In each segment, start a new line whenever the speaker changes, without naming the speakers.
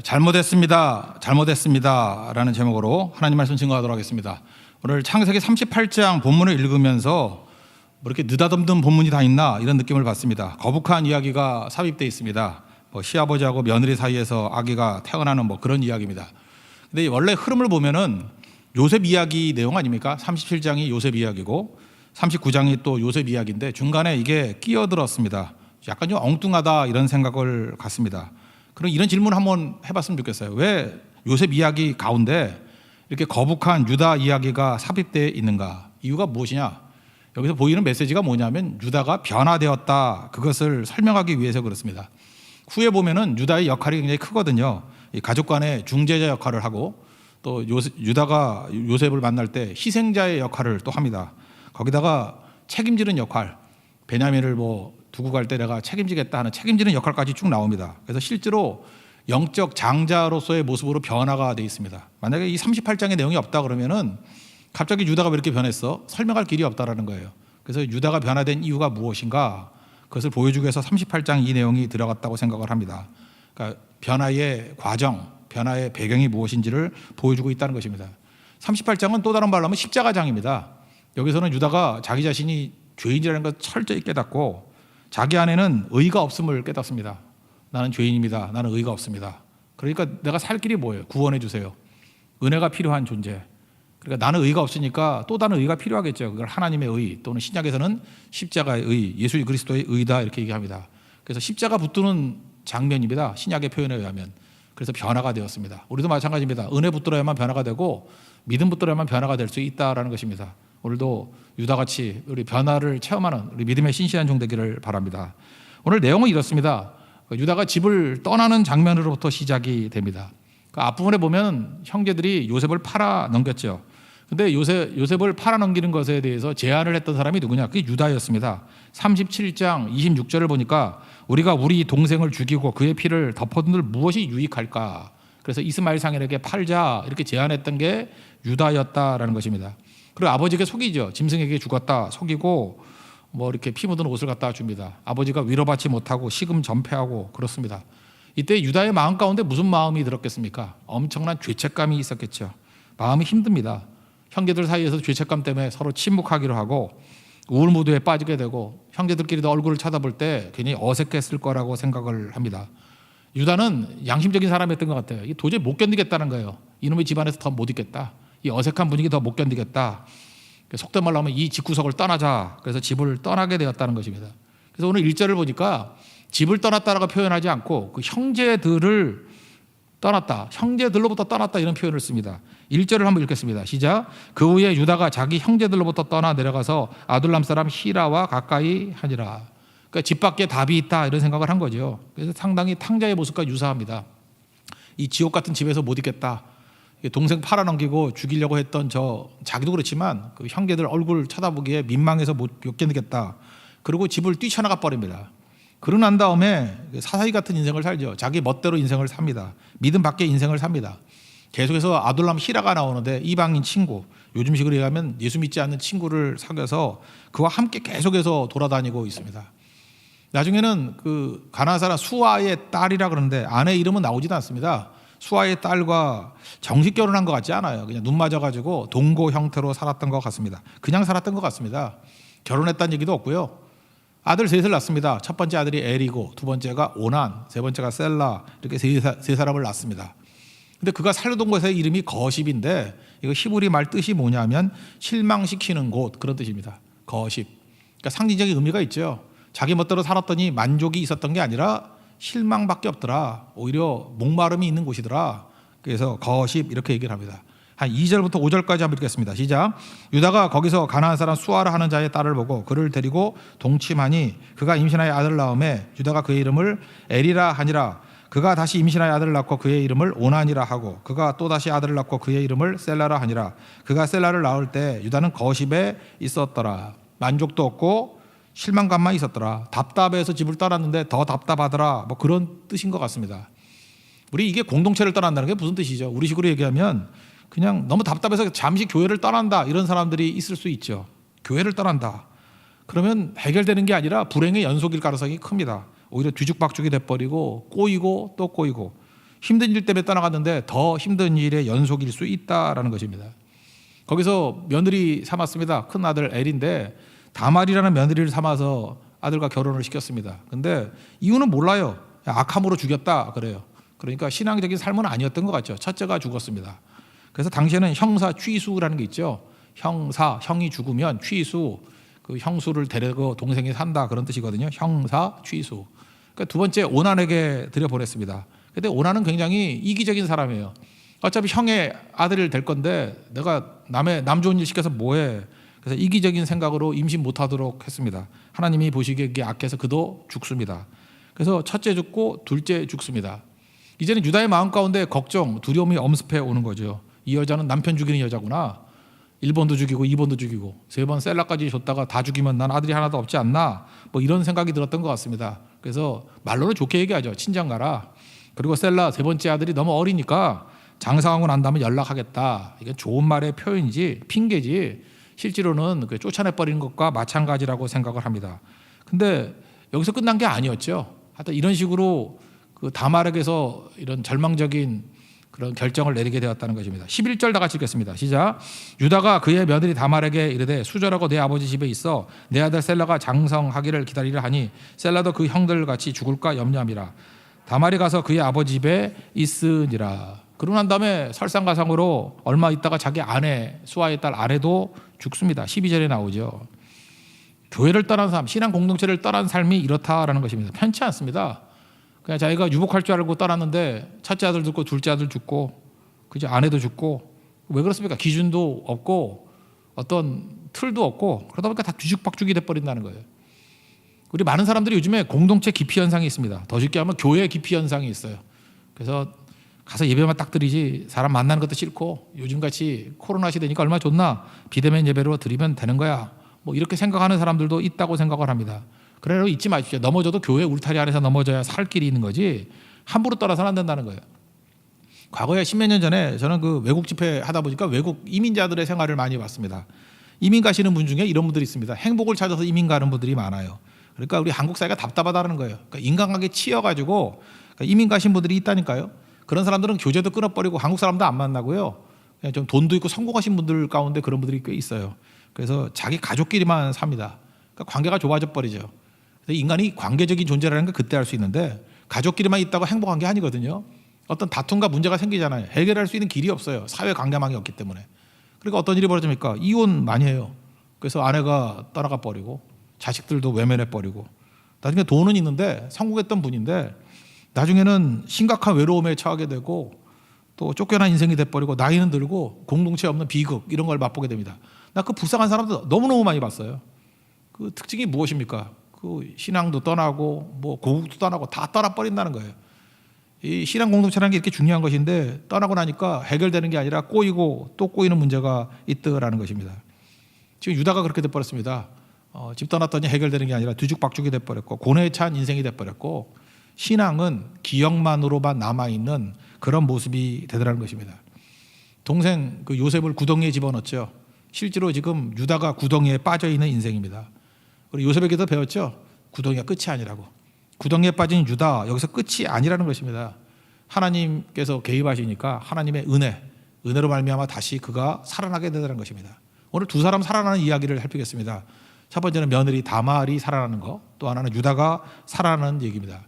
잘못했습니다. 잘못했습니다. 라는 제목으로 하나님 말씀 증거하도록 하겠습니다. 오늘 창세기 38장 본문을 읽으면서 뭐 이렇게 느닷없는 본문이 다 있나 이런 느낌을 받습니다. 거북한 이야기가 삽입되어 있습니다. 시아버지하고 며느리 사이에서 아기가 태어나는 그런 이야기입니다. 근데 원래 흐름을 보면은 요셉 이야기 내용 아닙니까? 37장이 요셉 이야기고 39장이 또 요셉 이야기인데 중간에 이게 끼어들었습니다. 약간 좀 엉뚱하다 이런 생각을 갖습니다. 그럼 이런 질문을 한번 해봤으면 좋겠어요. 왜 요셉 이야기 가운데 이렇게 거북한 유다 이야기가 삽입되어 있는가? 이유가 무엇이냐? 여기서 보이는 메시지가 뭐냐면 유다가 변화되었다. 그것을 설명하기 위해서 그렇습니다. 후에 보면은 유다의 역할이 굉장히 크거든요. 이 가족 간의 중재자 역할을 하고 또 유다가 요셉을 만날 때 희생자의 역할을 또 합니다. 거기다가 책임지는 역할, 베냐민을 두고 갈 때 내가 책임지겠다 하는 책임지는 역할까지 쭉 나옵니다. 그래서 실제로 영적 장자로서의 모습으로 변화가 되어 있습니다. 만약에 이 38장의 내용이 없다 그러면은 갑자기 유다가 왜 이렇게 변했어? 설명할 길이 없다라는 거예요. 그래서 유다가 변화된 이유가 무엇인가? 그것을 보여주기 위해서 38장 이 내용이 들어갔다고 생각을 합니다. 그러니까 변화의 과정, 변화의 배경이 무엇인지를 보여주고 있다는 것입니다. 38장은 또 다른 말로 하면 십자가장입니다. 여기서는 유다가 자기 자신이 죄인이라는 것을 철저히 깨닫고 자기 안에는 의가 없음을 깨닫습니다. 나는 죄인입니다. 나는 의가 없습니다. 그러니까 내가 살 길이 뭐예요? 구원해 주세요. 은혜가 필요한 존재. 그러니까 나는 의가 없으니까 또 다른 의가 필요하겠죠. 그걸 하나님의 의 또는 신약에서는 십자가의 의, 예수 그리스도의 의다 이렇게 얘기합니다. 그래서 십자가 붙드는 장면입니다. 신약의 표현에 의하면. 그래서 변화가 되었습니다. 우리도 마찬가지입니다. 은혜 붙들어야만 변화가 되고 믿음 붙들어야만 변화가 될 수 있다라는 것입니다. 오늘도 유다같이 우리 변화를 체험하는 우리 믿음의 신실한 종 되기를 바랍니다. 오늘 내용은 이렇습니다. 유다가 집을 떠나는 장면으로부터 시작이 됩니다. 그 앞부분에 보면 형제들이 요셉을 팔아 넘겼죠. 근데 요셉을 팔아 넘기는 것에 대해서 제안을 했던 사람이 누구냐? 그게 유다였습니다. 37장 26절을 보니까 우리가 우리 동생을 죽이고 그의 피를 덮어둔들 무엇이 유익할까? 그래서 이스마엘 상인에게 팔자 이렇게 제안했던 게 유다였다라는 것입니다. 그리고 아버지에게 속이죠. 짐승에게 죽었다 속이고 이렇게 피 묻은 옷을 갖다 줍니다. 아버지가 위로받지 못하고 시금 전폐하고 그렇습니다. 이때 유다의 마음 가운데 무슨 마음이 들었겠습니까? 엄청난 죄책감이 있었겠죠. 마음이 힘듭니다. 형제들 사이에서 죄책감 때문에 서로 침묵하기로 하고 우울무드에 빠지게 되고 형제들끼리도 얼굴을 쳐다볼 때 괜히 어색했을 거라고 생각을 합니다. 유다는 양심적인 사람이었던 것 같아요. 도저히 못 견디겠다는 거예요. 이놈의 집안에서 더 못 있겠다. 이 어색한 분위기 더 못 견디겠다. 속된 말로 하면 이 집구석을 떠나자. 그래서 집을 떠나게 되었다는 것입니다. 그래서 오늘 1절을 보니까 집을 떠났다라고 표현하지 않고 그 형제들을 떠났다. 형제들로부터 떠났다 이런 표현을 씁니다. 1절을 한번 읽겠습니다. 시작. 그 후에 유다가 자기 형제들로부터 떠나 내려가서 아둘람 사람 히라와 가까이 하니라. 그러니까 집 밖에 답이 있다 이런 생각을 한 거죠. 그래서 상당히 탕자의 모습과 유사합니다. 이 지옥 같은 집에서 못 있겠다. 동생 팔아넘기고 죽이려고 했던 자기도 그렇지만 그 형제들 얼굴 쳐다보기에 민망해서 못 견디겠다. 그리고 집을 뛰쳐나가 버립니다. 그러고 난 다음에 사사기 같은 인생을 살죠. 자기 멋대로 인생을 삽니다. 믿음 밖의 인생을 삽니다. 계속해서 아둘람 히라가 나오는데 이방인 친구, 요즘식으로 얘기하면 예수 믿지 않는 친구를 사귀어서 그와 함께 계속해서 돌아다니고 있습니다. 나중에는 그 가나안 사람 수아의 딸이라 그러는데 아내 이름은 나오지도 않습니다. 수아의 딸과 정식 결혼한 것 같지 않아요. 그냥 눈 맞아가지고 동거 형태로 살았던 것 같습니다. 그냥 살았던 것 같습니다. 결혼했다는 얘기도 없고요. 아들 셋을 낳습니다. 첫 번째 아들이 엘이고 두 번째가 오난, 세 번째가 셀라 이렇게 세 사람을 낳습니다. 근데 그가 살던 곳의 이름이 거십인데 이거 히브리 말 뜻이 뭐냐면 실망시키는 곳 그런 뜻입니다. 거십. 그러니까 상징적인 의미가 있죠. 자기 멋대로 살았더니 만족이 있었던 게 아니라 실망밖에 없더라. 오히려 목마름이 있는 곳이더라. 그래서 거십 이렇게 얘기를 합니다. 한 2절부터 5절까지 한번 읽겠습니다. 시작. 유다가 거기서 가나안 사람 수아라 하는 자의 딸을 보고 그를 데리고 동침하니 그가 임신하여 아들을 낳음에 유다가 그의 이름을 엘이라 하니라. 그가 다시 임신하여 아들을 낳고 그의 이름을 오난이라 하고 그가 또 다시 아들을 낳고 그의 이름을 셀라라 하니라. 그가 셀라를 낳을 때 유다는 거십에 있었더라. 만족도 없고 실망감만 있었더라. 답답해서 집을 떠났는데 더 답답하더라. 그런 뜻인 것 같습니다. 우리 이게 공동체를 떠난다는 게 무슨 뜻이죠? 우리식으로 얘기하면 그냥 너무 답답해서 잠시 교회를 떠난다 이런 사람들이 있을 수 있죠. 교회를 떠난다. 그러면 해결되는 게 아니라 불행의 연속일 가능성이 큽니다. 오히려 뒤죽박죽이 돼버리고 꼬이고 또 꼬이고 힘든 일 때문에 떠나갔는데 더 힘든 일의 연속일 수 있다라는 것입니다. 거기서 며느리 삼았습니다. 큰 아들 엘인데 다말이라는 며느리를 삼아서 아들과 결혼을 시켰습니다. 근데 이유는 몰라요. 악함으로 죽였다 그래요. 그러니까 신앙적인 삶은 아니었던 것 같죠. 첫째가 죽었습니다. 그래서 당시에는 형사 취수라는 게 있죠. 형이 죽으면 취수, 그 형수를 데리고 동생이 산다 그런 뜻이거든요. 형사 취수. 그러니까 두 번째 오난에게 들여보냈습니다. 근데 오난은 굉장히 이기적인 사람이에요. 어차피 형의 아들을 될 건데 내가 남 좋은 일 시켜서 뭐해. 그래서 이기적인 생각으로 임신 못하도록 했습니다. 하나님이 보시기에 그게 악해서 그도 죽습니다. 그래서 첫째 죽고 둘째 죽습니다. 이제는 유다의 마음 가운데 걱정, 두려움이 엄습해 오는 거죠. 이 여자는 남편 죽이는 여자구나. 1번도 죽이고 2번도 죽이고 3번 셀라까지 줬다가 다 죽이면 난 아들이 하나도 없지 않나, 뭐 이런 생각이 들었던 것 같습니다. 그래서 말로는 좋게 얘기하죠. 친정 가라. 그리고 셀라 3번째 아들이 너무 어리니까 장사하고 난 다음에 연락하겠다. 이게 좋은 말의 표현이지 핑계지 실제로는 쫓아내버리는 것과 마찬가지라고 생각을 합니다. 근데 여기서 끝난 게 아니었죠. 하여튼 이런 식으로 그 다말에게서 이런 절망적인 그런 결정을 내리게 되었다는 것입니다. 11절 다 같이 읽겠습니다. 시작. 유다가 그의 며느리 다말에게 이르되 수절하고 내 아버지 집에 있어 내 아들 셀라가 장성하기를 기다리려 하니 셀라도 그 형들 같이 죽을까 염려함이라. 다말이 가서 그의 아버지 집에 있으니라. 그러고 난 다음에 설상가상으로 얼마 있다가 자기 아내 수아의 딸 아내도 죽습니다. 12절에 나오죠. 교회를 떠난 삶, 신앙 공동체를 떠난 삶이 이렇다라는 것입니다. 편치 않습니다. 그냥 자기가 유복할 줄 알고 떠났는데 첫째 아들 죽고 둘째 아들 죽고 그죠, 아내도 죽고. 왜 그렇습니까? 기준도 없고 어떤 틀도 없고 그러다 보니까 다 뒤죽박죽이 돼버린다는 거예요. 우리 많은 사람들이 요즘에 공동체 기피 현상이 있습니다. 더 쉽게 하면 교회 기피 현상이 있어요. 그래서 가서 예배만 딱 드리지 사람 만나는 것도 싫고 요즘같이 코로나 시대니까 얼마나 좋나, 비대면 예배로 드리면 되는 거야, 뭐 이렇게 생각하는 사람들도 있다고 생각을 합니다. 그러나 잊지 마십시오. 넘어져도 교회 울타리 안에서 넘어져야 살 길이 있는 거지 함부로 떠나서는 안 된다는 거예요. 과거에 10몇 년 전에 저는 그 외국 집회 하다 보니까 외국 이민자들의 생활을 많이 봤습니다. 이민 가시는 분 중에 이런 분들이 있습니다. 행복을 찾아서 이민 가는 분들이 많아요. 그러니까 우리 한국 사회가 답답하다는 거예요. 그러니까 인간관계 치여가지고 이민 가신 분들이 있다니까요. 그런 사람들은 교제도 끊어버리고 한국 사람도 안 만나고요. 그냥 좀 돈도 있고 성공하신 분들 가운데 그런 분들이 꽤 있어요. 그래서 자기 가족끼리만 삽니다. 그러니까 관계가 좁아져 버리죠. 그래서 인간이 관계적인 존재라는 걸 그때 알 수 있는데 가족끼리만 있다고 행복한 게 아니거든요. 어떤 다툼과 문제가 생기잖아요. 해결할 수 있는 길이 없어요. 사회 관계망이 없기 때문에. 그러니까 어떤 일이 벌어집니까? 이혼 많이 해요. 그래서 아내가 떠나가 버리고 자식들도 외면해 버리고 나중에 돈은 있는데 성공했던 분인데 나중에는 심각한 외로움에 처하게 되고 또 쫓겨난 인생이 돼버리고 나이는 들고 공동체 없는 비극 이런 걸 맛보게 됩니다. 나 그 불쌍한 사람들 너무너무 많이 봤어요. 그 특징이 무엇입니까? 그 신앙도 떠나고 뭐 고국도 떠나고 다 떠나버린다는 거예요. 이 신앙 공동체라는 게 이렇게 중요한 것인데 떠나고 나니까 해결되는 게 아니라 꼬이고 또 꼬이는 문제가 있더라는 것입니다. 지금 유다가 그렇게 돼버렸습니다. 집 떠났더니 해결되는 게 아니라 뒤죽박죽이 돼버렸고 고뇌에 찬 인생이 돼버렸고 신앙은 기억만으로만 남아있는 그런 모습이 되더라는 것입니다. 동생 그 요셉을 구덩이에 집어넣었죠. 실제로 지금 유다가 구덩이에 빠져있는 인생입니다. 우리 요셉에게도 배웠죠. 구덩이가 끝이 아니라고. 구덩이에 빠진 유다 여기서 끝이 아니라는 것입니다. 하나님께서 개입하시니까 하나님의 은혜로 말미암아 다시 그가 살아나게 되더라는 것입니다. 오늘 두 사람 살아나는 이야기를 살피겠습니다. 첫 번째는 며느리 다말이 살아나는 거, 또 하나는 유다가 살아나는 얘기입니다.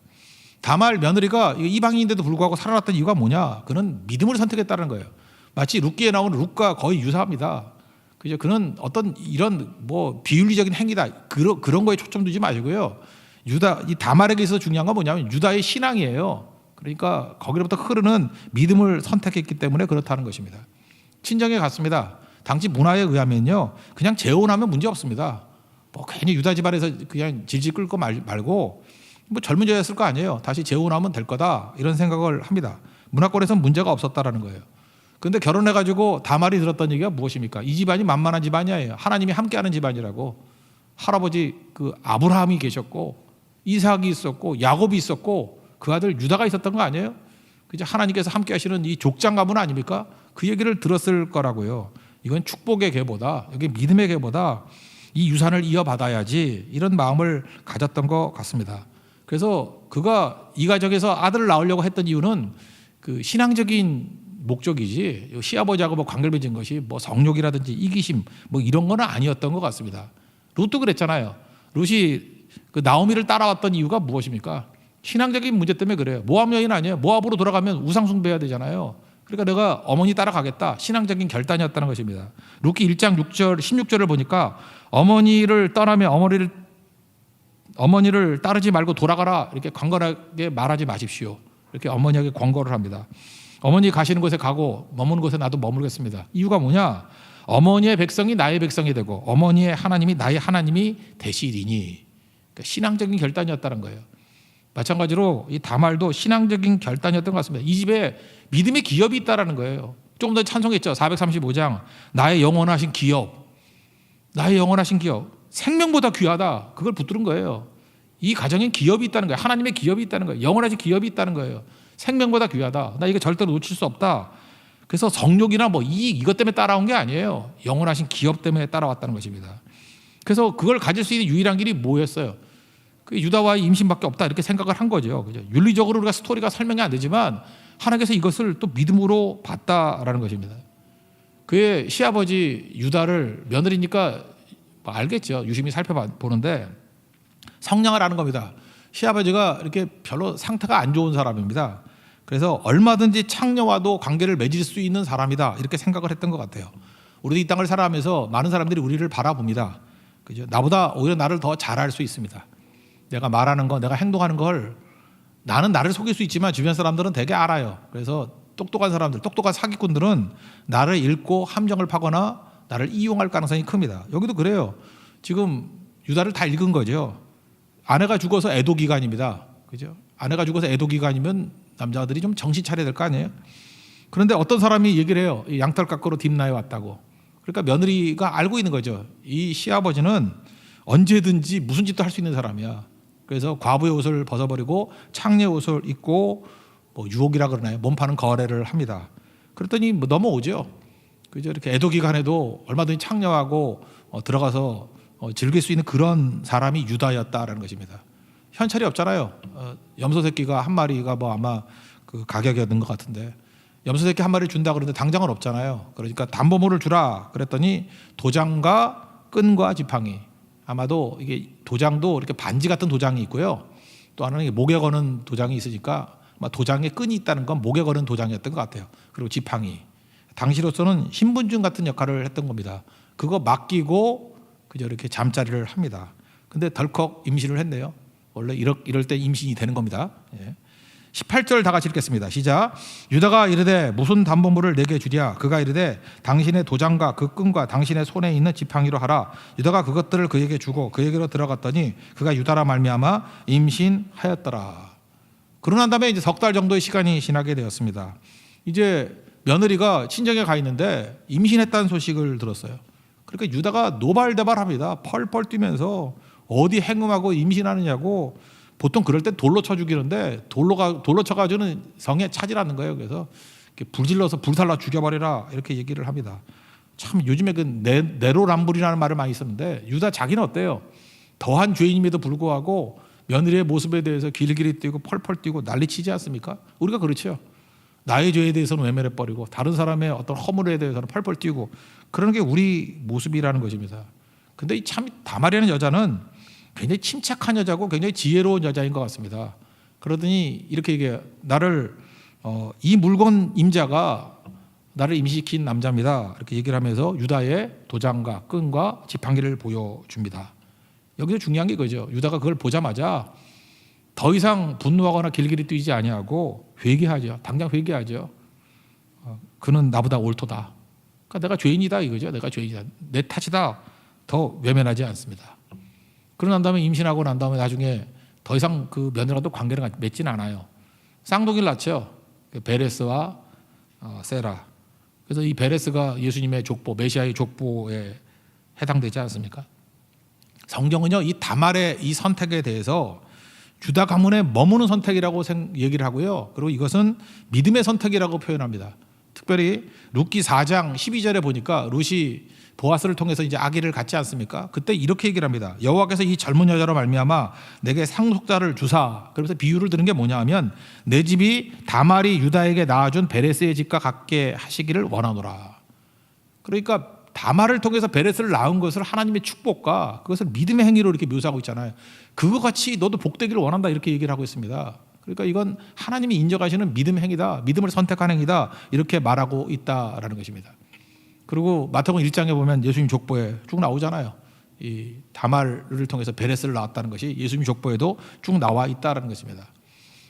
다말 며느리가 이방인인데도 불구하고 살아났던 이유가 뭐냐? 그는 믿음을 선택했다는 거예요. 마치 룻기에 나오는 룻과 거의 유사합니다. 그죠? 그는 어떤 이런 뭐 비윤리적인 행위다 그런 거에 초점 두지 마시고요. 이 다말에게서 중요한 건 뭐냐면 유다의 신앙이에요. 그러니까 거기로부터 흐르는 믿음을 선택했기 때문에 그렇다는 것입니다. 친정에 갔습니다. 당시 문화에 의하면요, 그냥 재혼하면 문제 없습니다. 뭐 괜히 유다 집안에서 그냥 질질 끌고 말고 뭐 젊은 여자였을 거 아니에요. 다시 재혼하면 될 거다 이런 생각을 합니다. 문화권에서는 문제가 없었다라는 거예요. 그런데 결혼해가지고 다말이 들었던 얘기가 무엇입니까? 이 집안이 만만한 집안이 아니에요. 하나님이 함께하는 집안이라고. 할아버지 그 아브라함이 계셨고 이삭이 있었고 야곱이 있었고 그 아들 유다가 있었던 거 아니에요? 그죠? 하나님께서 함께하시는 이 족장 가문 아닙니까? 그 얘기를 들었을 거라고요. 이건 축복의 계보다, 여기 믿음의 계보다 이 유산을 이어받아야지 이런 마음을 가졌던 것 같습니다. 그래서 그가 이 가정에서 아들을 낳으려고 했던 이유는 그 신앙적인 목적이지 시아버지하고 뭐 관계를 맺은 것이 뭐 성욕이라든지 이기심 뭐 이런 건 아니었던 것 같습니다. 룻도 그랬잖아요. 룻이 그 나오미를 따라왔던 이유가 무엇입니까? 신앙적인 문제 때문에 그래요. 모압 여인 아니에요. 모압으로 돌아가면 우상 숭배해야 되잖아요. 그러니까 내가 어머니 따라가겠다. 신앙적인 결단이었다는 것입니다. 룻기 1장 6절 16절을 보니까 어머니를 떠나면 어머니를 따르지 말고 돌아가라 이렇게 강건하게 말하지 마십시오. 이렇게 어머니에게 권고를 합니다. 어머니 가시는 곳에 가고 머무는 곳에 나도 머물겠습니다. 이유가 뭐냐? 어머니의 백성이 나의 백성이 되고 어머니의 하나님이 나의 하나님이 되시리니. 그러니까 신앙적인 결단이었다는 거예요. 마찬가지로 이 다말도 신앙적인 결단이었던 것 같습니다. 이 집에 믿음의 기업이 있다라는 거예요. 조금 더 찬송했죠. 435장 나의 영원하신 기업, 나의 영원하신 기업, 생명보다 귀하다. 그걸 붙들은 거예요. 이 가정엔 기업이 있다는 거예요. 하나님의 기업이 있다는 거예요. 영원하신 기업이 있다는 거예요. 생명보다 귀하다. 나 이거 절대로 놓칠 수 없다. 그래서 성욕이나 뭐 이익 이것 때문에 따라온 게 아니에요. 영원하신 기업 때문에 따라왔다는 것입니다. 그래서 그걸 가질 수 있는 유일한 길이 뭐였어요? 그 유다와의 임신밖에 없다 이렇게 생각을 한 거죠. 그죠? 윤리적으로 우리가 스토리가 설명이 안 되지만 하나님께서 이것을 또 믿음으로 봤다라는 것입니다. 그의 시아버지 유다를 며느리니까 뭐 알겠죠. 유심히 살펴보는데 성량을 아는 겁니다. 시아버지가 이렇게 별로 상태가 안 좋은 사람입니다. 그래서 얼마든지 창녀와도 관계를 맺을 수 있는 사람이다 이렇게 생각을 했던 것 같아요. 우리도 이 땅을 살아가면서 많은 사람들이 우리를 바라봅니다. 그죠? 나보다 오히려 나를 더 잘 알 수 있습니다. 내가 말하는 거, 내가 행동하는 걸 나는 나를 속일 수 있지만 주변 사람들은 되게 알아요. 그래서 똑똑한 사람들, 똑똑한 사기꾼들은 나를 읽고 함정을 파거나 나를 이용할 가능성이 큽니다. 여기도 그래요. 지금 유다를 다 읽은 거죠. 아내가 죽어서 애도 기간입니다. 그죠? 아내가 죽어서 애도 기간이면 남자들이 좀 정신 차려야 될 거 아니에요? 그런데 어떤 사람이 얘기를 해요. 양털 깎으러 딥나에 왔다고. 그러니까 며느리가 알고 있는 거죠. 이 시아버지는 언제든지 무슨 짓도 할 수 있는 사람이야. 그래서 과부의 옷을 벗어버리고 창녀의 옷을 입고 뭐 유혹이라 그러나요? 몸 파는 거래를 합니다. 그랬더니 뭐 넘어오죠. 그죠? 이렇게 애도 기간에도 얼마든지 창녀하고 들어가서 즐길 수 있는 그런 사람이 유다였다라는 것입니다. 현찰이 없잖아요. 염소 새끼가 한 마리가 뭐 아마 그 가격이었던 것 같은데 염소 새끼 한 마리 준다 그러는데 당장은 없잖아요. 그러니까 담보물을 주라 그랬더니 도장과 끈과 지팡이. 아마도 이게 도장도 이렇게 반지 같은 도장이 있고요. 또 하나는 목에 거는 도장이 있으니까 아마 도장에 끈이 있다는 건 목에 거는 도장이었던 것 같아요. 그리고 지팡이. 당시로서는 신분증 같은 역할을 했던 겁니다. 그거 맡기고 그저 이렇게 잠자리를 합니다. 근데 덜컥 임신을 했네요. 원래 이럴 때 임신이 되는 겁니다. 예. 18절 다 같이 읽겠습니다. 시작. 유다가 이르되 무슨 담보물을 내게 주랴. 그가 이르되 당신의 도장과 그 끈과 당신의 손에 있는 지팡이로 하라. 유다가 그것들을 그에게 주고 그에게로 들어갔더니 그가 유다라 말미암아 임신하였더라. 그러고 난 다음에 이제 석 달 정도의 시간이 지나게 되었습니다. 이제 며느리가 친정에 가 있는데 임신했다는 소식을 들었어요. 그러니까 유다가 노발대발합니다. 펄펄 뛰면서 어디 행음하고 임신하느냐고. 보통 그럴 때 돌로 쳐 죽이는데 돌로 쳐가지고는 성에 차지라는 거예요. 그래서 불질러서 불살라 죽여버리라 이렇게 얘기를 합니다. 참 요즘에 그 내로남불이라는 말을 많이 쓰는데 유다 자기는 어때요? 더한 죄인임에도 불구하고 며느리의 모습에 대해서 길길이 뛰고 펄펄 뛰고 난리치지 않습니까? 우리가 그렇죠. 나의 죄에 대해서는 외면해버리고 다른 사람의 어떤 허물에 대해서는 펄펄 뛰고 그러는 게 우리 모습이라는 것입니다. 근데 이 참 다말이라는 여자는 굉장히 침착한 여자고 굉장히 지혜로운 여자인 것 같습니다. 그러더니 이렇게 얘기해요. 나를 이 물건 임자가 나를 임시시킨 남자입니다. 이렇게 얘기를 하면서 유다의 도장과 끈과 지팡이를 보여줍니다. 여기서 중요한 게 그거죠. 유다가 그걸 보자마자 더 이상 분노하거나 길길이 뛰지 아니하고 회개하죠. 당장 회개하죠. 그는 나보다 옳도다. 그러니까 내가 죄인이다 이거죠. 내가 죄인이다. 내 탓이다. 더 외면하지 않습니다. 그러고 난 다음에 임신하고 난 다음에 나중에 더 이상 그 며느리와도 관계를 맺지는 않아요. 쌍둥이를 낳죠. 베레스와 세라. 그래서 이 베레스가 예수님의 족보, 메시아의 족보에 해당되지 않습니까? 성경은요, 이 다말의 이 선택에 대해서 유다 가문에 머무는 선택이라고 얘기를 하고요. 그리고 이것은 믿음의 선택이라고 표현합니다. 특별히 룻기 4장 12절에 보니까 룻이 보아스를 통해서 이제 아기를 갖지 않습니까? 그때 이렇게 얘기를 합니다. 여호와께서 이 젊은 여자로 말미암아 내게 상속자를 주사. 그러면서 비유를 드는 게 뭐냐 하면 내 집이 다말이 유다에게 낳아준 베레스의 집과 같게 하시기를 원하노라. 그러니까 다말을 통해서 베레스를 낳은 것을 하나님의 축복과 그것을 믿음의 행위로 이렇게 묘사하고 있잖아요. 그거 같이 너도 복되기를 원한다 이렇게 얘기를 하고 있습니다. 그러니까 이건 하나님이 인정하시는 믿음의 행위다. 믿음을 선택한 행위다. 이렇게 말하고 있다라는 것입니다. 그리고 마태복음 1장에 보면 예수님 족보에 쭉 나오잖아요. 이 다말을 통해서 베레스를 낳았다는 것이 예수님 족보에도 쭉 나와 있다라는 것입니다.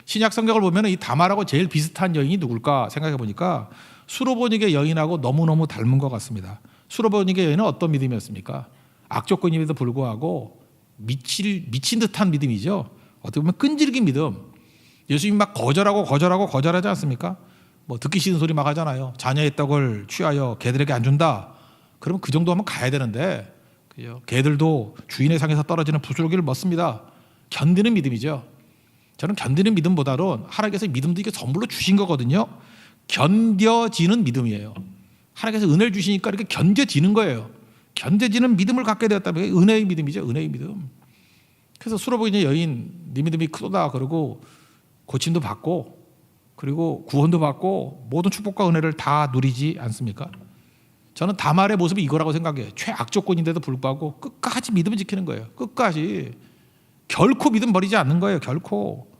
신약 성경을 보면 이 다말하고 제일 비슷한 여인이 누굴까 생각해 보니까 수로보닉의 여인하고 너무너무 닮은 것 같습니다. 수로보닉의 여인은 어떤 믿음이었습니까? 악조건임에도 불구하고 미친 듯한 믿음이죠. 어떻게 보면 끈질긴 믿음. 예수님 막 거절하지 않습니까? 뭐 듣기 싫은 소리 막 하잖아요. 자녀의 떡을 취하여 개들에게 안 준다. 그러면 그 정도 하면 가야 되는데 그죠? 개들도 주인의 상에서 떨어지는 부스러기를 먹습니다. 견디는 믿음이죠. 저는 견디는 믿음보다는 하나님께서 믿음도 이게 선물로 주신 거거든요. 견뎌지는 믿음이에요. 하나님께서 은혜를 주시니까 이렇게 견뎌지는 거예요. 견뎌지는 믿음을 갖게 되었다면 은혜의 믿음이죠. 은혜의 믿음. 그래서 수로보이는 여인 네 믿음이 크도다 그러고 고침도 받고 그리고 구원도 받고 모든 축복과 은혜를 다 누리지 않습니까? 저는 다말의 모습이 이거라고 생각해요. 최악조건인데도 불구하고 끝까지 믿음을 지키는 거예요. 끝까지 결코 믿음 버리지 않는 거예요. 결코.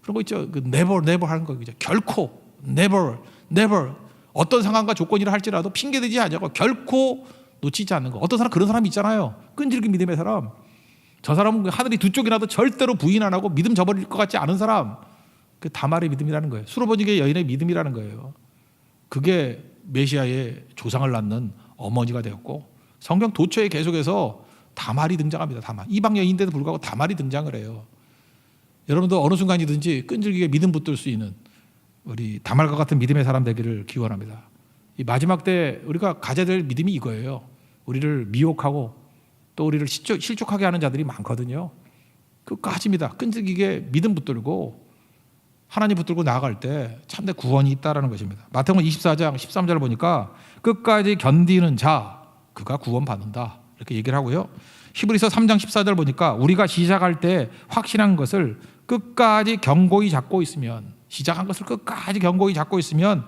그런 거 있죠. 그 never 하는 거 있죠. 결코 never 어떤 상황과 조건이라 할지라도 핑계대지 않냐고 결코 놓치지 않는 거. 어떤 사람 그런 사람이 있잖아요. 끈질긴 믿음의 사람. 저 사람은 하늘이 두 쪽이라도 절대로 부인 안 하고 믿음 저버릴 것 같지 않은 사람. 그 다말의 믿음이라는 거예요. 수로보닉의 여인의 믿음이라는 거예요. 그게 메시아의 조상을 낳는 어머니가 되었고 성경 도처에 계속해서 다말이 등장합니다. 다말. 이방 여인인데도 불구하고 다말이 등장을 해요. 여러분도 어느 순간이든지 끈질기게 믿음 붙들 수 있는 우리 다말과 같은 믿음의 사람 되기를 기원합니다. 이 마지막 때 우리가 가져야 될 믿음이 이거예요. 우리를 미혹하고 또 우리를 실족하게 하는 자들이 많거든요. 끝까지입니다. 끈질기게 믿음 붙들고 하나님 붙들고 나아갈 때 참된 구원이 있다라는 것입니다. 마태복음 24장 13절을 보니까 끝까지 견디는 자 그가 구원받는다 이렇게 얘기를 하고요. 히브리서 3장 14절 보니까 우리가 시작할 때 확신한 것을 끝까지 견고히 잡고 있으면 시작한 것을 끝까지 견고히 잡고 있으면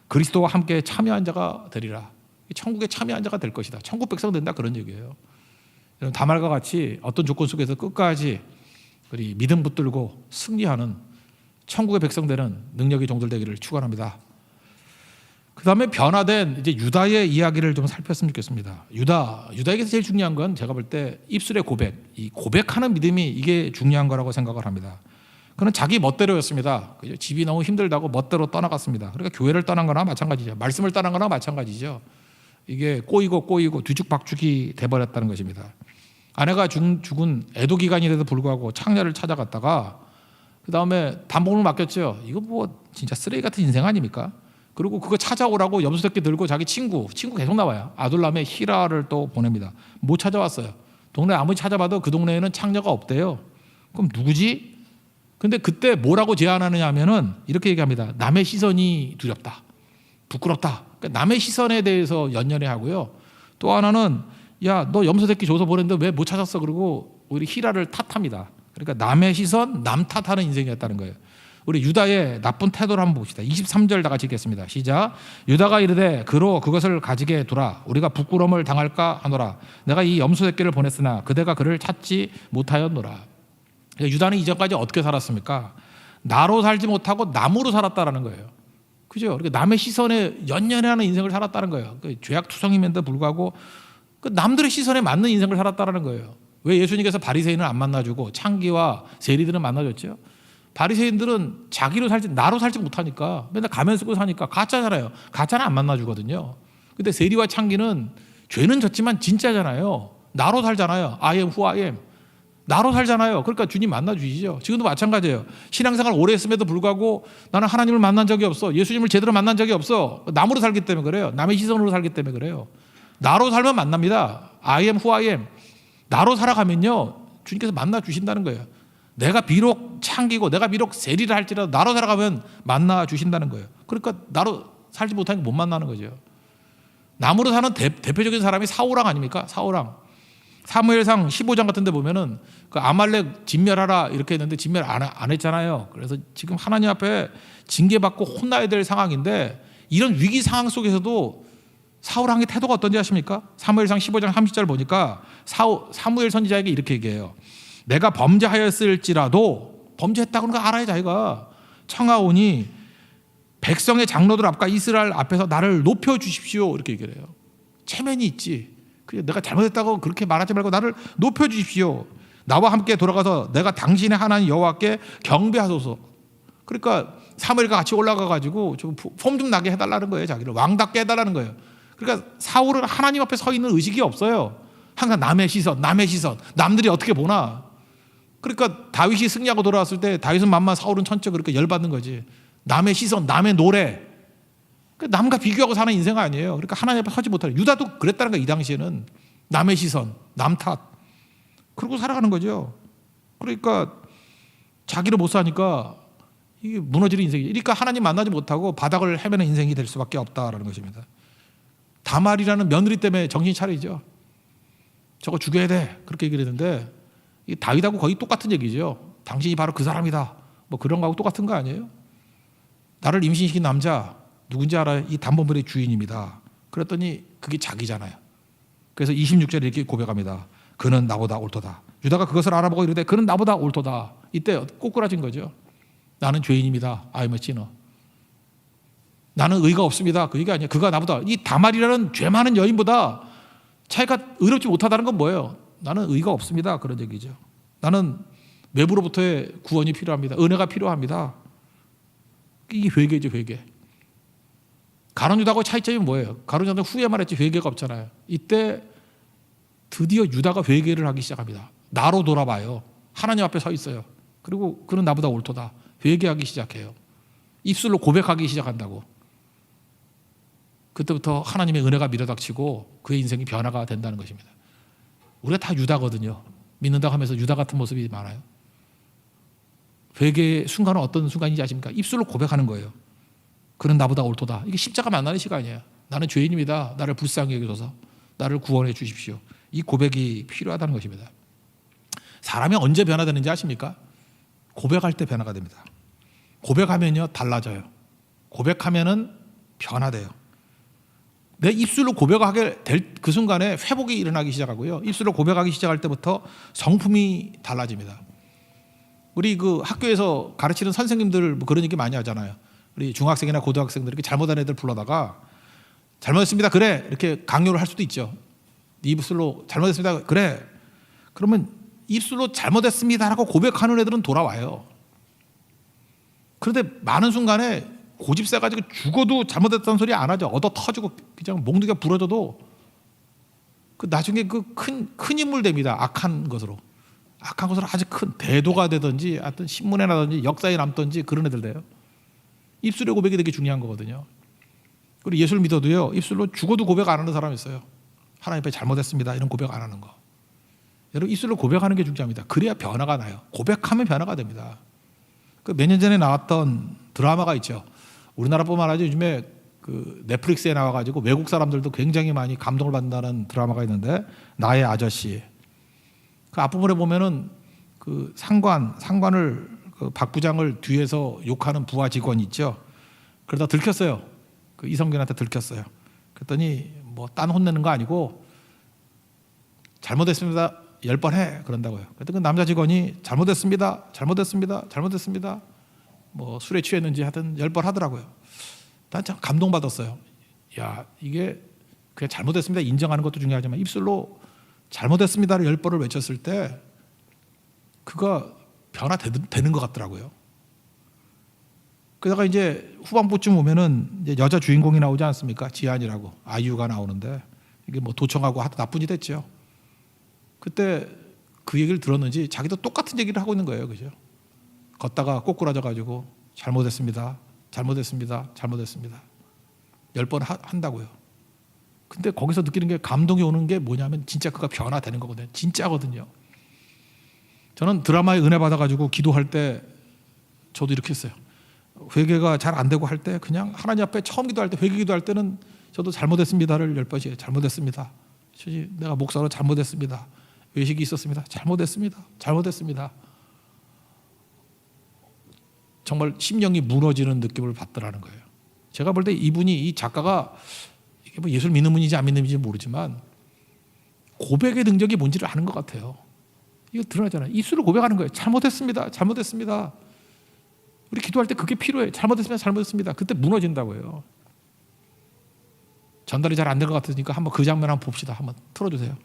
그리스도와 함께 참여한 자가 되리라. 천국에 참여한 자가 될 것이다. 천국 백성 된다 그런 얘기예요. 다말과 같이 어떤 조건 속에서 끝까지 우리 믿음 붙들고 승리하는 천국의 백성 되는 능력이 종들되기를 축원합니다. 그 다음에 변화된 이제 유다의 이야기를 좀 살폈으면 좋겠습니다. 유다에게서 제일 중요한 건 제가 볼 때 입술의 고백, 이 고백하는 믿음이 이게 중요한 거라고 생각을 합니다. 그는 자기 멋대로였습니다. 집이 너무 힘들다고 멋대로 떠나갔습니다. 그러니까 교회를 떠난 거나 마찬가지죠. 말씀을 떠난 거나 마찬가지죠. 이게 꼬이고 뒤죽박죽이 돼버렸다는 것입니다. 아내가 죽은 애도 기간인데도 불구하고 창녀를 찾아갔다가 그 다음에 단봉을 맡겼죠. 이거 뭐 진짜 쓰레기 같은 인생 아닙니까? 그리고 그거 찾아오라고 염소새끼 들고 자기 친구 계속 나와요. 아둘람의 히라를 또 보냅니다. 못 찾아왔어요. 동네 아무리 찾아봐도 그 동네에는 창녀가 없대요. 그럼 누구지? 근데 그때 뭐라고 제안하느냐 하면은 이렇게 얘기합니다. 남의 시선이 두렵다. 부끄럽다. 그러니까 남의 시선에 대해서 연연해 하고요. 또 하나는 야, 너 염소새끼 줘서 보냈는데 왜 못 찾았어? 그러고 우리 히라를 탓합니다. 그러니까 남의 시선, 남 탓하는 인생이었다는 거예요. 우리 유다의 나쁜 태도를 한번 봅시다. 23절 다 같이 읽겠습니다. 시작. 유다가 이르되 그로 그것을 가지게 두라. 우리가 부끄러움을 당할까 하노라. 내가 이 염소 새끼를 보냈으나 그대가 그를 찾지 못하였노라. 그러니까 유다는 이전까지 어떻게 살았습니까? 나로 살지 못하고 남으로 살았다라는 거예요. 그죠? 그러니까 남의 시선에 연연해하는 인생을 살았다는 거예요. 죄악투성임에도 불구하고 그 남들의 시선에 맞는 인생을 살았다라는 거예요. 왜 예수님께서 바리새인을 안 만나주고 창기와 세리들은 만나줬죠? 바리새인들은 자기로 살지 나로 살지 못하니까 맨날 가면 쓰고 사니까 가짜잖아요. 가짜는 안 만나주거든요. 근데 세리와 창기는 죄는 졌지만 진짜잖아요. 나로 살잖아요. I am who I am. 나로 살잖아요. 그러니까 주님 만나주시죠. 지금도 마찬가지예요. 신앙생활 오래 했음에도 불구하고 나는 하나님을 만난 적이 없어. 예수님을 제대로 만난 적이 없어. 남으로 살기 때문에 그래요. 남의 시선으로 살기 때문에 그래요. 나로 살면 만납니다. I am who I am. 나로 살아가면요 주님께서 만나주신다는 거예요. 내가 비록 창기고 내가 비록 세리를 할지라도 나로 살아가면 만나주신다는 거예요. 그러니까 나로 살지 못하니까 못 만나는 거죠. 남으로 사는 대표적인 사람이 사울왕 아닙니까? 사울왕. 사무엘상 15장 같은 데 보면은 그 아말렉 진멸하라 이렇게 했는데 진멸 안 했잖아요. 그래서 지금 하나님 앞에 징계받고 혼나야 될 상황인데 이런 위기 상황 속에서도 사울왕의 태도가 어떤지 아십니까? 사무엘상 15장 30절 보니까 사무엘 선지자에게 이렇게 얘기해요. 내가 범죄하였을지라도 범죄했다고는 거 알아야 자기가 청하오니 백성의 장로들 앞과 이스라엘 앞에서 나를 높여주십시오 이렇게 얘기를 해요. 체면이 있지. 내가 잘못했다고 그렇게 말하지 말고 나를 높여주십시오. 나와 함께 돌아가서 내가 당신의 하나님 여호와께 경배하소서. 그러니까 사무엘과 같이 올라가 가지고 좀 폼 좀 나게 해달라는 거예요. 자기를 왕답게 해달라는 거예요. 그러니까 사울은 하나님 앞에 서 있는 의식이 없어요. 항상 남의 시선, 남들이 어떻게 보나. 그러니까 다윗이 승리하고 돌아왔을 때 다윗은 만만, 사울은 천적, 그렇게 열받는 거지. 남의 시선, 남의 노래, 남과 비교하고 사는 인생 아니에요. 그러니까 하나님 앞에 서지 못하는, 유다도 그랬다는 거예요. 이 당시에는 남의 시선, 남 탓, 그러고 살아가는 거죠. 그러니까 자기를 못 사니까 이게 무너지는 인생이죠. 그러니까 하나님 만나지 못하고 바닥을 헤매는 인생이 될 수밖에 없다라는 것입니다. 다말이라는 며느리 때문에 정신 차리죠. 저거 죽여야 돼 그렇게 얘기를 했는데 이 다윗하고 거의 똑같은 얘기죠. 당신이 바로 그 사람이다 뭐 그런 거하고 똑같은 거 아니에요? 나를 임신시킨 남자 누군지 알아요? 이 단번물의 주인입니다. 그랬더니 그게 자기잖아요. 그래서 26절에 이렇게 고백합니다. 그는 나보다 옳도다. 유다가 그것을 알아보고 이르되 그는 나보다 옳도다. 이때 꼬꾸라진 거죠. 나는 죄인입니다. I'm a sinner. 나는 의가 없습니다. 그 얘기 아니에요. 그가 나보다, 이 다말이라는 죄 많은 여인보다 차이가 의롭지 못하다는 건 뭐예요? 나는 의가 없습니다. 그런 얘기죠. 나는 외부로부터의 구원이 필요합니다. 은혜가 필요합니다. 이게 회개죠. 회개. 가룟 유다하고 차이점이 뭐예요? 가룟 유다는 후에 말했지 회개가 없잖아요. 이때 드디어 유다가 회개를 하기 시작합니다. 나로 돌아봐요. 하나님 앞에 서 있어요. 그리고 그는 나보다 옳도다. 회개하기 시작해요. 입술로 고백하기 시작한다고. 그때부터 하나님의 은혜가 밀어닥치고 그의 인생이 변화가 된다는 것입니다. 우리가 다 유다거든요. 믿는다고 하면서 유다 같은 모습이 많아요. 회개의 순간은 어떤 순간인지 아십니까? 입술로 고백하는 거예요. 그는 나보다 옳도다. 이게 십자가 만나는 시간이에요. 나는 죄인입니다. 나를 불쌍히 여기소서. 나를 구원해 주십시오. 이 고백이 필요하다는 것입니다. 사람이 언제 변화되는지 아십니까? 고백할 때 변화가 됩니다. 고백하면요 달라져요. 고백하면은 변화돼요. 내 입술로 고백하게 될 그 순간에 회복이 일어나기 시작하고요. 입술로 고백하기 시작할 때부터 성품이 달라집니다. 우리 그 학교에서 가르치는 선생님들 뭐 그런 얘기 많이 하잖아요. 우리 중학생이나 고등학생들 이렇게 잘못한 애들 불러다가 잘못했습니다. 그래 이렇게 강요를 할 수도 있죠. 네 입술로 잘못했습니다. 그래. 그러면 입술로 잘못했습니다라고 고백하는 애들은 돌아와요. 그런데 많은 순간에 고집 세가지고 죽어도 잘못했다는 소리 안 하죠. 얻어 터지고 그냥 몽둥이가 부러져도 그 나중에 그 큰 인물 됩니다. 악한 것으로 아주 큰 대도가 되든지 하여튼 신문에 나든지 역사에 남든지 그런 애들 돼요. 입술의 고백이 되게 중요한 거거든요. 그리고 예수를 믿어도요 입술로 죽어도 고백 안 하는 사람이 있어요. 하나님 앞에 잘못했습니다 이런 고백 안 하는 거. 여러분 입술로 고백하는 게 중요합니다. 그래야 변화가 나요. 고백하면 변화가 됩니다. 그 몇 년 전에 나왔던 드라마가 있죠. 우리나라뿐만 아니라 요즘에 그 넷플릭스에 나와가지고 외국 사람들도 굉장히 많이 감동을 받는다는 드라마가 있는데 나의 아저씨. 그 앞부분에 보면은 그 상관을 그 박 부장을 뒤에서 욕하는 부하 직원이 있죠. 그러다 들켰어요. 그 이성균한테 들켰어요. 그랬더니 뭐 딴 혼내는 거 아니고 잘못했습니다. 10번 해 그런다고요. 그랬더니 그 남자 직원이 잘못했습니다. 뭐 술에 취했는지 하여튼 10번 하더라고요. 난 참 감동받았어요. 야 이게 그냥 잘못했습니다 인정하는 것도 중요하지만 입술로 잘못했습니다를 10번을 외쳤을 때 그가 변화되는 것 같더라고요. 그러다가 이제 후반부쯤 오면은 이제 여자 주인공이 나오지 않습니까? 지안이라고 아이유가 나오는데 이게 뭐 도청하고 하도 나쁜 짓 했죠. 그때 그 얘기를 들었는지 자기도 똑같은 얘기를 하고 있는 거예요. 그죠? 걷다가 꼬꾸라져가지고 잘못했습니다. 10번 한다고요. 근데 거기서 느끼는 게 감동이 오는 게 뭐냐면 진짜 그가 변화되는 거거든요. 진짜거든요. 저는 드라마에 은혜 받아가지고 기도할 때 저도 이렇게 했어요. 회개가 잘 안 되고 할 때 그냥 하나님 앞에 처음 기도할 때 회개 기도할 때는 저도 잘못했습니다를 10번씩 잘못했습니다. 내가 목사로 잘못했습니다. 외식이 있었습니다. 잘못했습니다. 정말 심령이 무너지는 느낌을 받더라는 거예요. 제가 볼 때 이 작가가 이게 뭐 예수를 믿는 분인지 안 믿는 분인지 모르지만 고백의 능력이 뭔지를 아는 것 같아요. 이거 드러나잖아요. 입술로 고백하는 거예요. 잘못했습니다. 우리 기도할 때 그게 필요해. 잘못했습니다. 그때 무너진다고 해요. 전달이 잘 안 된 것 같으니까 한번 그 장면 한번 봅시다. 한번 틀어주세요.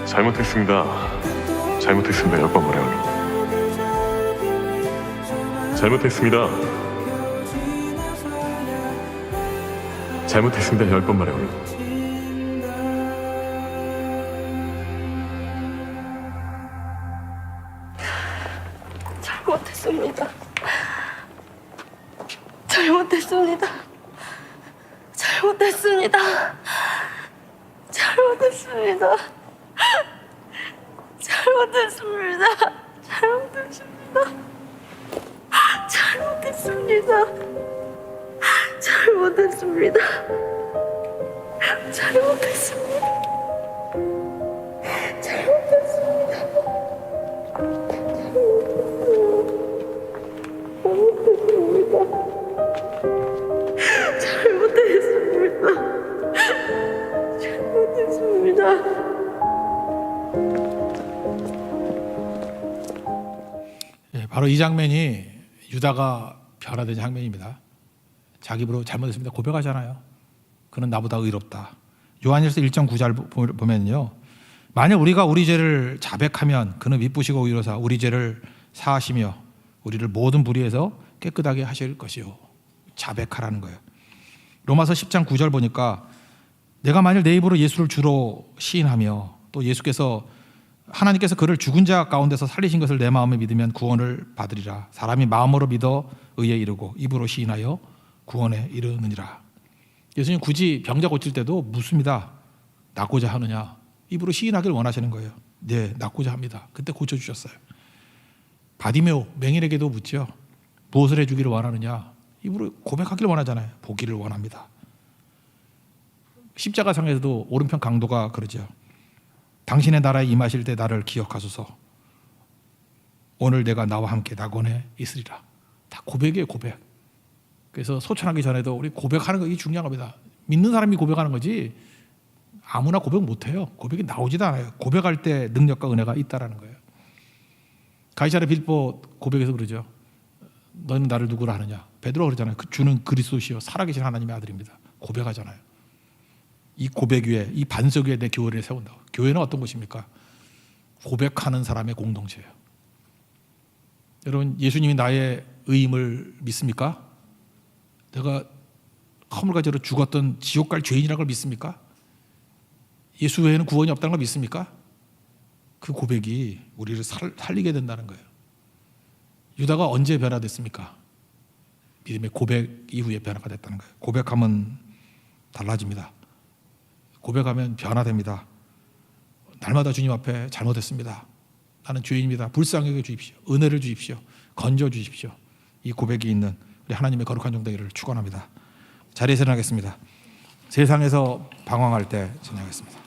잘못했습니다. 10번 말해요. 잘못했습니다. 10번 말해요.
바로 이 장면이 유다가 변화된 장면입니다. 자기 입으로 잘못했습니다 고백하잖아요. 그는 나보다 의롭다. 요한일서 1.9절 보면요, 만약 우리가 우리 죄를 자백하면 그는 미쁘시고 의로사 우리 죄를 사하시며 우리를 모든 불의에서 깨끗하게 하실 것이요. 자백하라는 거예요. 로마서 10장 9절 보니까 내가 만일 내 입으로 예수를 주로 시인하며 또 예수께서 하나님께서 그를 죽은 자 가운데서 살리신 것을 내 마음에 믿으면 구원을 받으리라. 사람이 마음으로 믿어 의에 이르고 입으로 시인하여 구원에 이르느니라. 예수님 굳이 병자 고칠 때도 묻습니다. 낫고자 하느냐? 입으로 시인하기를 원하시는 거예요. 네, 낫고자 합니다. 그때 고쳐주셨어요. 바디메오 맹인에게도 묻죠. 무엇을 해주기를 원하느냐? 입으로 고백하기를 원하잖아요. 보기를 원합니다. 십자가상에서도 오른편 강도가 그러죠. 당신의 나라에 임하실 때 나를 기억하소서. 오늘 내가 나와 함께 낙원에 있으리라. 다 고백이에요, 고백. 그래서 소천하기 전에도 우리 고백하는 거, 이게 중요한 겁니다. 믿는 사람이 고백하는 거지 아무나 고백 못해요. 고백이 나오지도 않아요. 고백할 때 능력과 은혜가 있다라는 거예요. 가이사랴 빌보 고백에서 그러죠. 너는 나를 누구라 하느냐? 베드로가 그러잖아요. 그 주는 그리스도시요 살아계신 하나님의 아들입니다. 고백하잖아요. 이 고백 위에, 이 반석 위에 내 교회를 세운다. 교회는 어떤 곳입니까? 고백하는 사람의 공동체예요. 여러분, 예수님이 나의 의임을 믿습니까? 내가 허물과 죄로 죽었던 지옥 갈 죄인이라는 걸 믿습니까? 예수 외에는 구원이 없다는 걸 믿습니까? 그 고백이 우리를 살리게 된다는 거예요. 유다가 언제 변화됐습니까? 믿음의 고백 이후에 변화가 됐다는 거예요. 고백하면 달라집니다. 고백하면 변화됩니다. 날마다 주님 앞에 잘못했습니다. 나는 죄인입니다. 불쌍하게 주십시오. 은혜를 주십시오. 건져 주십시오. 이 고백이 있는 우리 하나님의 거룩한 종되기를 축원합니다. 자리에서 일어나겠습니다. 세상에서 방황할 때 진행하겠습니다.